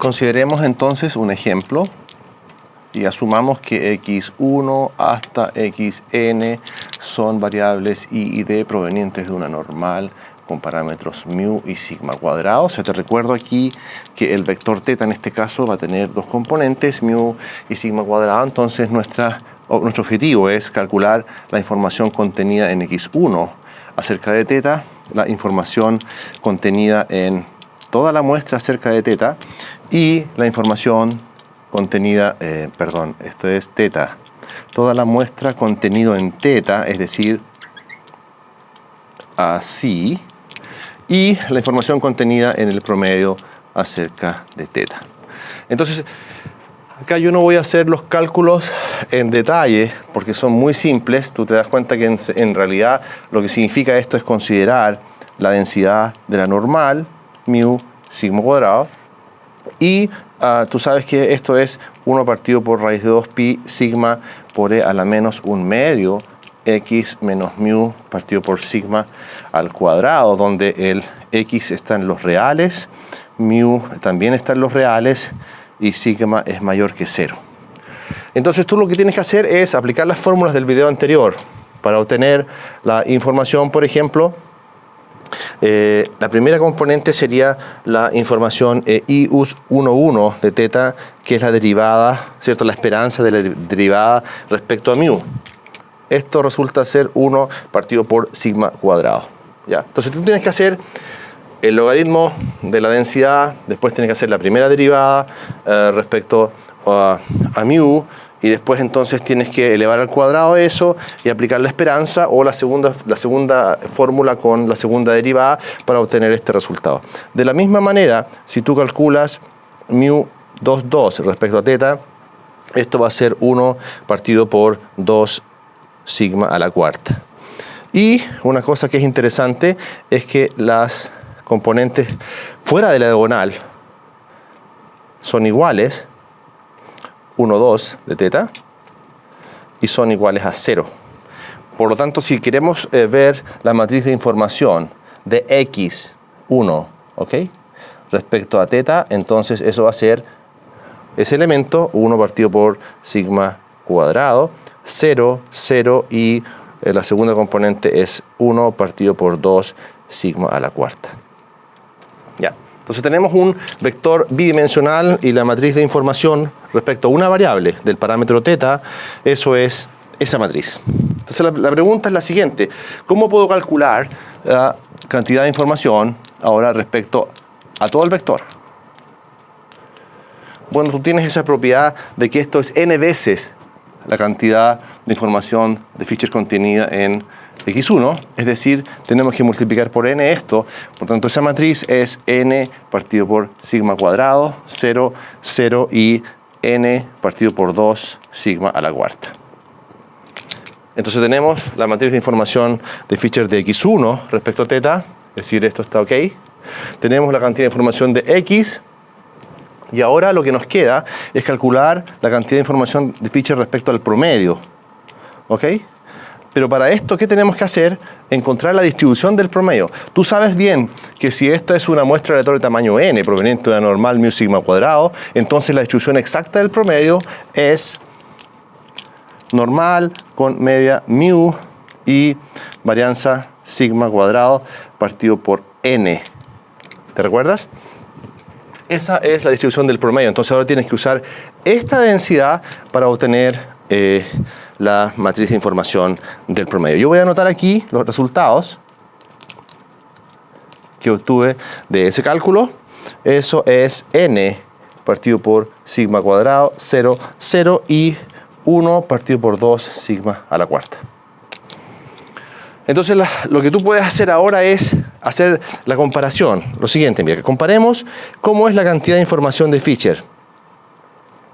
Consideremos entonces un ejemplo y asumamos que x1 hasta xn son variables y d provenientes de una normal con parámetros mu y sigma cuadrados. Te recuerdo aquí que el vector θ en este caso va a tener dos componentes, mu y sigma cuadrado. Entonces nuestro objetivo es calcular la información contenida en x1 acerca de θ, la información contenida en toda la muestra acerca de θ y la información contenida, esto es θ, toda la muestra contenido en θ, es decir, así, y la información contenida en el promedio acerca de θ. Entonces, acá yo no voy a hacer los cálculos en detalle porque son muy simples. Tú te das cuenta que en realidad lo que significa esto es considerar la densidad de la normal, mu sigma cuadrado, y tú sabes que esto es 1 partido por raíz de 2 pi sigma por e a la menos 1 medio x menos mu partido por sigma al cuadrado, donde el x está en los reales, mu también está en los reales y sigma es mayor que 0. Entonces tú lo que tienes que hacer es aplicar las fórmulas del video anterior para obtener la información. Por ejemplo, la primera componente sería la información i11 de θ, que es la derivada, ¿cierto? La esperanza de la derivada respecto a mu. Esto resulta ser 1 partido por sigma cuadrado. ¿Ya? Entonces tú tienes que hacer el logaritmo de la densidad, después tienes que hacer la primera derivada respecto a mu, y después entonces tienes que elevar al cuadrado eso y aplicar la esperanza o la segunda fórmula con la segunda derivada para obtener este resultado. De la misma manera, si tú calculas mu 2,2 respecto a θ, esto va a ser 1 partido por 2 sigma a la cuarta. Y una cosa que es interesante es que las componentes fuera de la diagonal son iguales, 1, 2 de θ, y son iguales a 0. Por lo tanto, si queremos ver la matriz de información de x1, ¿ok?, respecto a θ, entonces eso va a ser ese elemento, 1 partido por sigma cuadrado, 0, 0, y la segunda componente es 1 partido por 2 sigma a la cuarta. Ya. Entonces tenemos un vector bidimensional y la matriz de información respecto a una variable del parámetro θ, eso es esa matriz. Entonces la pregunta es la siguiente: ¿cómo puedo calcular la cantidad de información ahora respecto a todo el vector? Bueno, tú tienes esa propiedad de que esto es n veces la cantidad de información de Fisher contenida en x1, es decir, tenemos que multiplicar por n esto. Por tanto, esa matriz es n partido por sigma cuadrado, 0, 0 y n partido por 2 sigma a la cuarta. Entonces tenemos la matriz de información de Fisher de x1 respecto a θ, es decir, esto está ok. Tenemos la cantidad de información de x, y ahora lo que nos queda es calcular la cantidad de información de Fisher respecto al promedio. ¿Ok? Pero para esto, ¿qué tenemos que hacer? Encontrar la distribución del promedio. Tú sabes bien que si esta es una muestra aleatoria de tamaño n, proveniente de la normal mu sigma cuadrado, entonces la distribución exacta del promedio es normal con media mu y varianza sigma cuadrado partido por n. ¿Te recuerdas? Esa es la distribución del promedio. Entonces ahora tienes que usar esta densidad para obtener la matriz de información del promedio. Yo voy a anotar aquí los resultados que obtuve de ese cálculo. Eso es n partido por sigma cuadrado, 0, 0 y 1 partido por 2 sigma a la cuarta. Entonces lo que tú puedes hacer ahora es hacer la comparación. Lo siguiente, mira, que comparemos cómo es la cantidad de información de Fisher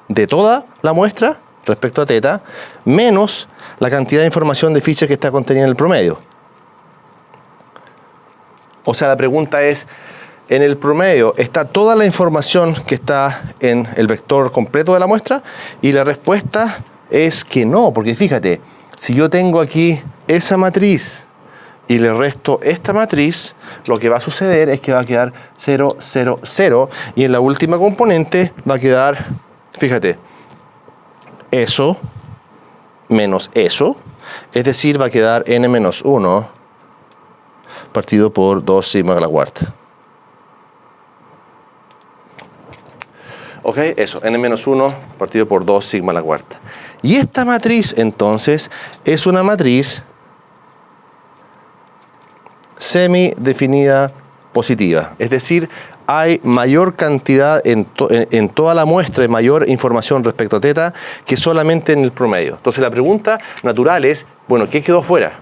de toda la muestra respecto a θ, menos la cantidad de información de Fisher que está contenida en el promedio. O sea, la pregunta es, ¿en el promedio está toda la información que está en el vector completo de la muestra? Y la respuesta es que no, porque fíjate, si yo tengo aquí esa matriz y le resto esta matriz, lo que va a suceder es que va a quedar 0, 0, 0. Y en la última componente va a quedar, fíjate, eso menos eso. Es decir, va a quedar n menos 1 partido por 2 sigma a la cuarta. Ok, eso, n menos 1 partido por 2 sigma a la cuarta. Y esta matriz, entonces, es una matriz semi-definida positiva. Es decir, hay mayor cantidad en toda la muestra, mayor información respecto a teta que solamente en el promedio. Entonces la pregunta natural es, bueno, ¿qué quedó fuera?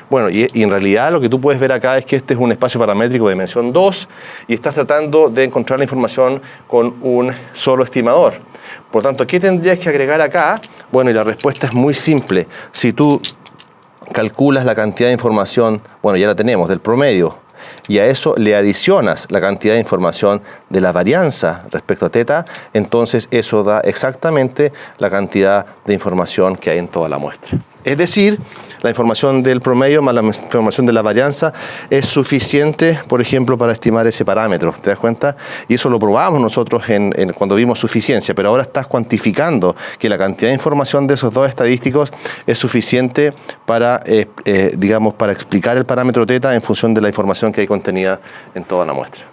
Bueno, y en realidad lo que tú puedes ver acá es que este es un espacio paramétrico de dimensión 2 y estás tratando de encontrar la información con un solo estimador. Por tanto, ¿qué tendrías que agregar acá? Bueno, y la respuesta es muy simple. Si tú calculas la cantidad de información, bueno, ya la tenemos, del promedio, y a eso le adicionas la cantidad de información de la varianza respecto a teta, entonces eso da exactamente la cantidad de información que hay en toda la muestra. Es decir, la información del promedio más la información de la varianza es suficiente, por ejemplo, para estimar ese parámetro. ¿Te das cuenta? Y eso lo probamos nosotros cuando vimos suficiencia, pero ahora estás cuantificando que la cantidad de información de esos dos estadísticos es suficiente para, digamos, para explicar el parámetro teta en función de la información que hay contenida en toda la muestra.